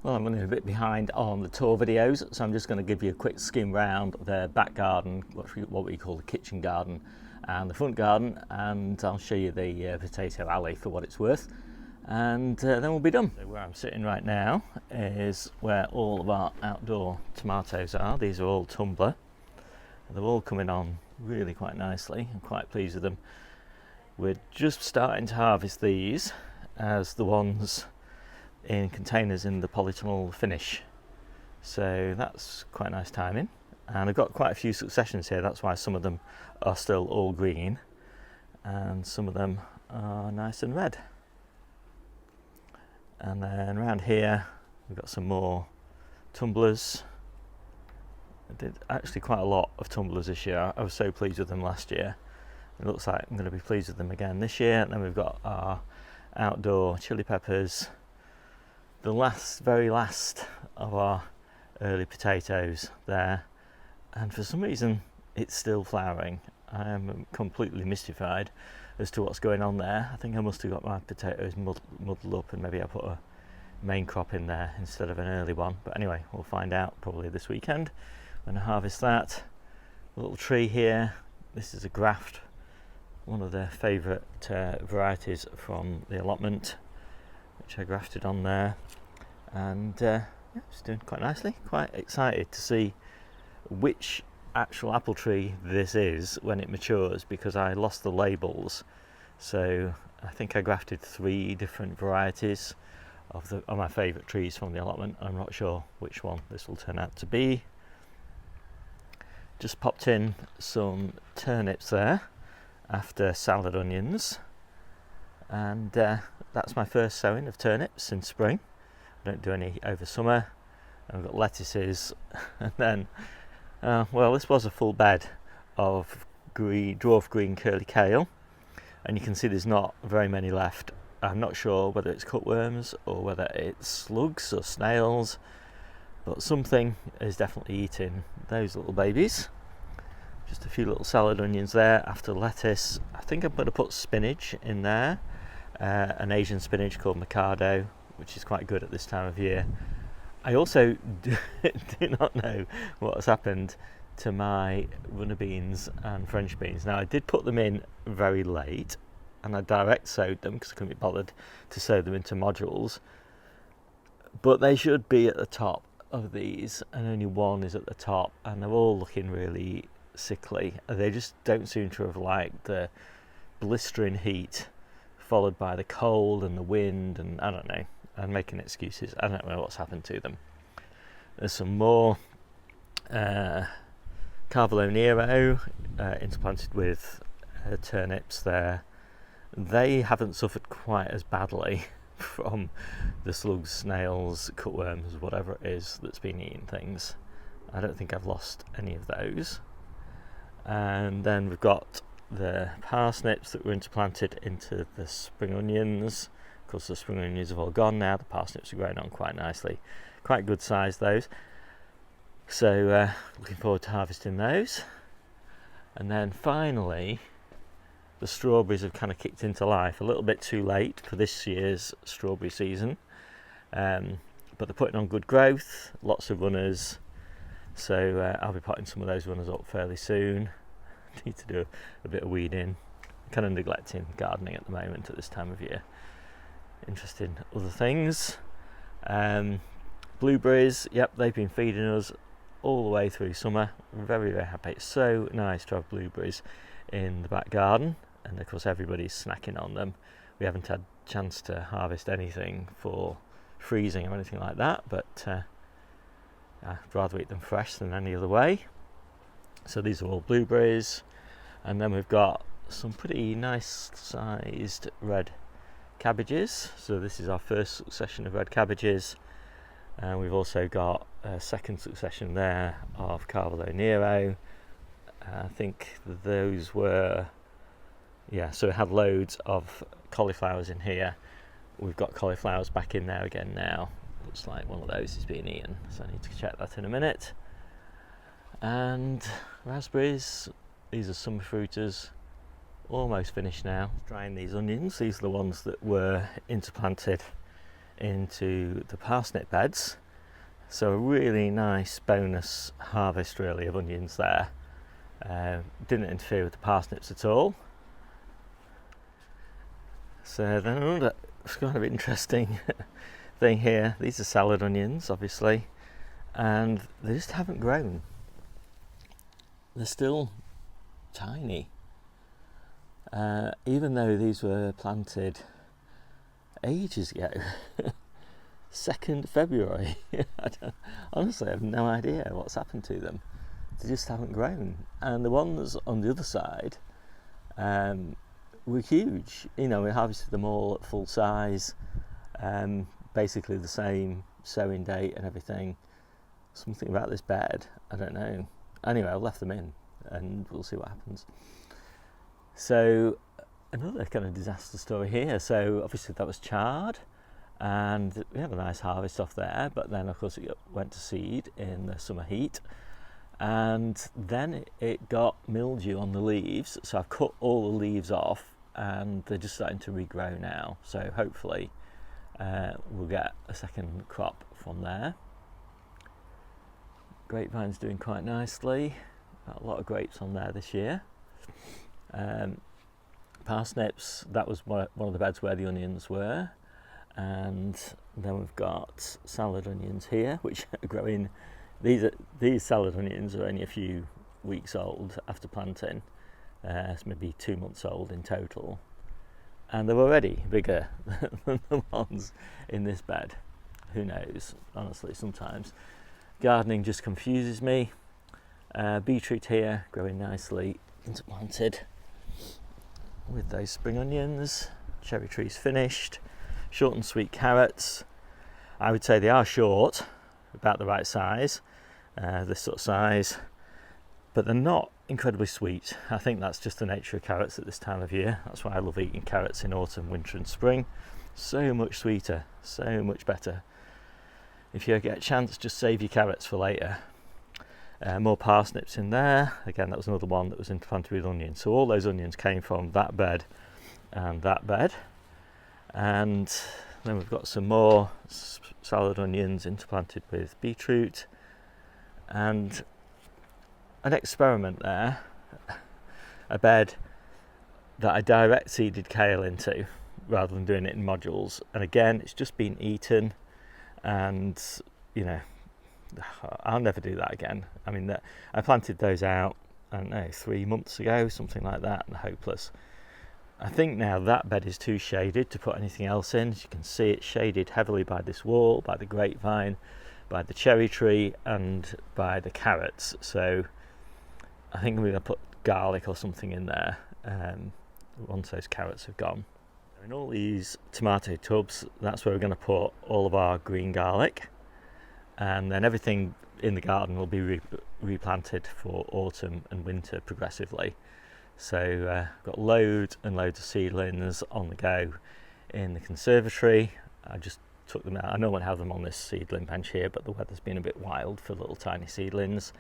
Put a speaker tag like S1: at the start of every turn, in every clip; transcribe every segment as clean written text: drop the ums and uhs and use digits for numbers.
S1: Well, I'm running a bit behind on the tour videos, so I'm just going to give you a quick skim round the back garden, what we call the kitchen garden, and the front garden, and I'll show you the potato alley for what it's worth, and then we'll be done. So where I'm sitting right now is where all of our outdoor tomatoes are. These are all tumbler. They're all coming on really quite nicely. I'm quite pleased with them. We're just starting to harvest these as the ones in containers in the polytunnel finish, so that's quite nice timing. And I've got quite a few successions here, that's why some of them are still all green and some of them are nice and red. And then around here we've got some more tumblers. I did actually quite a lot of tumblers this year. I was so pleased with them last year. It looks like I'm going to be pleased with them again this year. And then we've got our outdoor chili peppers, the very last of our early potatoes there, and for some reason it's still flowering. I am completely mystified as to what's going on there. I think I must have got my potatoes muddled up and maybe I put a main crop in there instead of an early one, but anyway, we'll find out probably this weekend when I harvest that. A little tree here, this is a graft, one of the favourite varieties from the allotment, which I grafted on there, and yeah, it's doing quite nicely. Quite excited to see which actual apple tree this is when it matures, because I lost the labels, so I think I grafted 3 different varieties of my favourite trees from the allotment. I'm not sure which one this will turn out to be. Just popped in some turnips there after salad onions, and that's my first sowing of turnips in spring. I don't do any over summer. And we've got lettuces, and then well, this was a full bed of dwarf green curly kale, and you can see there's not very many left. I'm not sure whether it's cutworms or whether it's slugs or snails, but something is definitely eating those little babies. Just a few little salad onions there after lettuce. I think I'm going to put spinach in there, an Asian spinach called Mikado, which is quite good at this time of year. I also do not know what has happened to my runner beans and French beans. Now, I did put them in very late, and I direct sowed them because I couldn't be bothered to sow them into modules, but they should be at the top of these, and only one is at the top, and they're all looking really sickly. They just don't seem to have liked the blistering heat followed by the cold and the wind, and I don't know, I'm making excuses. I don't know what's happened to them. There's some more Carvalho Nero interplanted with turnips there. They haven't suffered quite as badly from the slugs, snails, cutworms, whatever it is that's been eating things. I don't think I've lost any of those. And then we've got the parsnips that were interplanted into the spring onions. Of course, the spring onions have all gone now. The parsnips are growing on quite nicely. Quite good size, those. So looking forward to harvesting those. And then finally, the strawberries have kind of kicked into life. A little bit too late for this year's strawberry season, but they're putting on good growth, lots of runners. So I'll be potting some of those runners up fairly soon. Need to do a bit of weeding. Kind of neglecting gardening at the moment at this time of year. Interested in other things. Blueberries, yep, they've been feeding us all the way through summer. Very, very happy. It's so nice to have blueberries in the back garden, and of course everybody's snacking on them. We haven't had a chance to harvest anything for freezing or anything like that, but I'd rather eat them fresh than any other way. So these are all blueberries, and then we've got some pretty nice sized red cabbages. So this is our first succession of red cabbages, and we've also got a second succession there of Carvalho Nero. I think those were, yeah, so we had loads of cauliflowers in here. We've got cauliflowers back in there again now. Looks like one of those is being eaten, so I need to check that in a minute. And raspberries, these are summer fruiters, almost finished now. Drying these onions, these are the ones that were interplanted into the parsnip beds. So a really nice bonus harvest really of onions there. Didn't interfere with the parsnips at all. So then another kind of interesting thing here, these are salad onions obviously, and they just haven't grown. They're still tiny, even though these were planted ages ago. 2nd February. Honestly, I have no idea what's happened to them. They just haven't grown. And the ones on the other side were huge. You know, we harvested them all at full size, basically the same sowing date and everything. Something about this bed, I don't know. Anyway, I've left them in and we'll see what happens. So another kind of disaster story here. So obviously that was charred, and we had a nice harvest off there, but then of course it went to seed in the summer heat, and then it got mildew on the leaves, so I've cut all the leaves off and they're just starting to regrow now, so hopefully we'll get a second crop from there. Grapevine's doing quite nicely, got a lot of grapes on there this year. Parsnips, that was one of the beds where the onions were. And then we've got salad onions here, which are growing. These salad onions are only a few weeks old after planting. It's maybe 2 months old in total, and they're already bigger than the ones in this bed. Who knows? Honestly, sometimes gardening just confuses me. Beetroot here, growing nicely, interplanted with those spring onions. Cherry trees finished. Short and sweet carrots. I would say they are short, about the right size, this sort of size, but they're not incredibly sweet. I think that's just the nature of carrots at this time of year. That's why I love eating carrots in autumn, winter and spring. So much sweeter, so much better. If you get a chance, just save your carrots for later. More parsnips in there. Again, that was another one that was interplanted with onions. So all those onions came from that bed and that bed. And then we've got some more salad onions interplanted with beetroot, and an experiment there, a bed that I direct seeded kale into rather than doing it in modules, and again it's just been eaten, and you know, I'll never do that again. I mean, I planted those out, I don't know, 3 months ago, something like that, and hopeless. I think now that bed is too shaded to put anything else in. As you can see, it's shaded heavily by this wall, by the grapevine, by the cherry tree and by the carrots. So I think I'm going to put garlic or something in there once those carrots have gone. In all these tomato tubs, that's where we're going to put all of our green garlic, and then everything in the garden will be replanted for autumn and winter progressively. So got loads and loads of seedlings on the go in the conservatory. I just took them out. I normally have them on this seedling bench here, but the weather's been a bit wild for little tiny seedlings.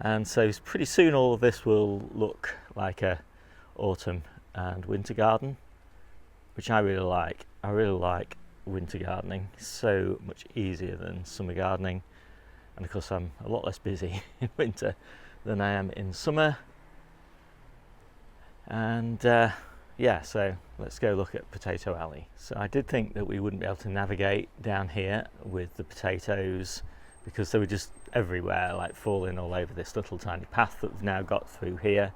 S1: And so pretty soon all of this will look like a autumn and winter garden, which I really like. I really like winter gardening. It's so much easier than summer gardening. And of course I'm a lot less busy in winter than I am in summer. And yeah, so let's go look at Potato Alley. So I did think that we wouldn't be able to navigate down here with the potatoes because they were just everywhere, like falling all over this little tiny path that we've now got through here.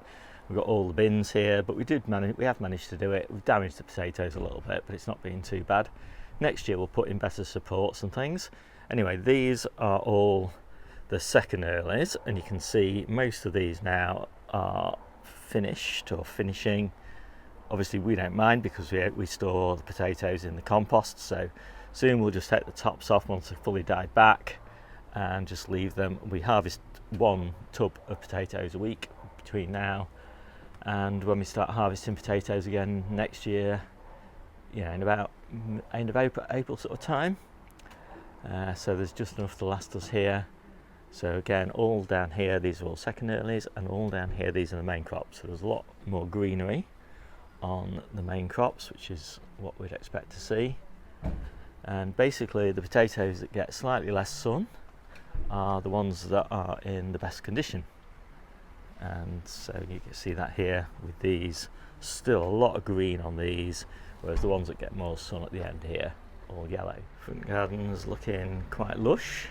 S1: We've got all the bins here, but we have managed to do it. We've damaged the potatoes a little bit, but it's not been too bad. Next year we'll put in better supports and things. Anyway, these are all the second earlies, and you can see most of these now are finished or finishing. Obviously we don't mind because we store the potatoes in the compost, so soon we'll just take the tops off once they're fully died back and just leave them. We harvest 1 tub of potatoes a week between now and when we start harvesting potatoes again next year, you know, in about end of April sort of time. So there's just enough to last us here. So again, all down here, these are all second earlies, and all down here, these are the main crops. So there's a lot more greenery on the main crops, which is what we'd expect to see. And basically the potatoes that get slightly less sun are the ones that are in the best condition. And so you can see that here with these, still a lot of green on these, whereas the ones that get more sun at the end here, all yellow. Front garden's looking quite lush.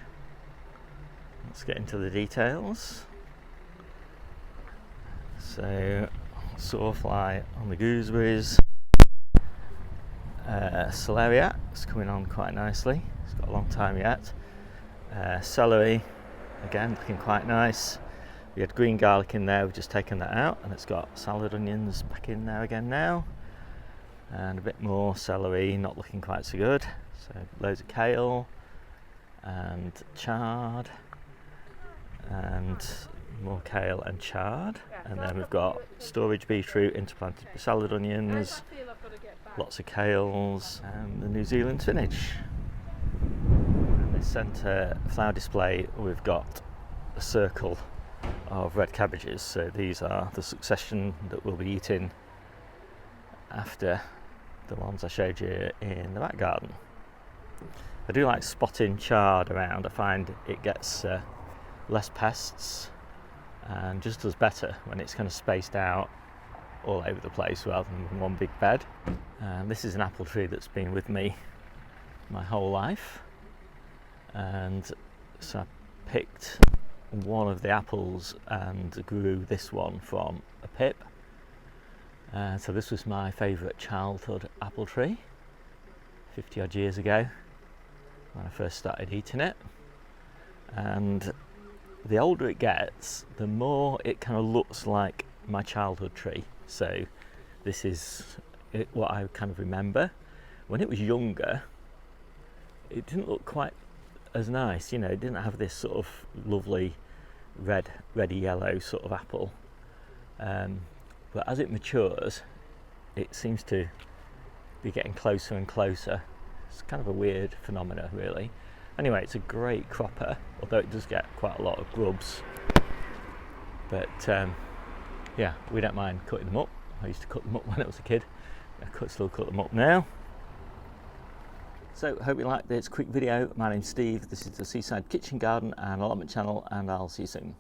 S1: Let's get into the details. So, sawfly on the gooseberries. Celeriac is coming on quite nicely. It's got a long time yet. Celery, again, looking quite nice. We had green garlic in there, we've just taken that out, and it's got salad onions back in there again now. And a bit more celery, not looking quite so good. So loads of kale and chard, and more kale and chard. And then we've got storage beetroot interplanted with salad onions, lots of kales, and the New Zealand spinach. And this centre flower display, we've got a circle of red cabbages. So these are the succession that we'll be eating after the ones I showed you in the back garden. I do like spotting chard around. I find it gets less pests and just does better when it's kind of spaced out all over the place rather than in one big bed. And this is an apple tree that's been with me my whole life, and so I picked one of the apples and grew this one from a pip. So this was my favourite childhood apple tree 50 odd years ago when I first started eating it, and the older it gets, the more it kind of looks like my childhood tree. So this is what I kind of remember. When it was younger, it didn't look quite as nice, you know, it didn't have this sort of lovely reddy yellow sort of apple. But as it matures, it seems to be getting closer and closer. It's kind of a weird phenomena, really. Anyway, it's a great cropper, although it does get quite a lot of grubs. But yeah, we don't mind cutting them up. I used to cut them up when I was a kid. I could still cut them up now. So, hope you liked this quick video. My name's Steve. This is the Seaside Kitchen Garden and Allotment channel, and I'll see you soon.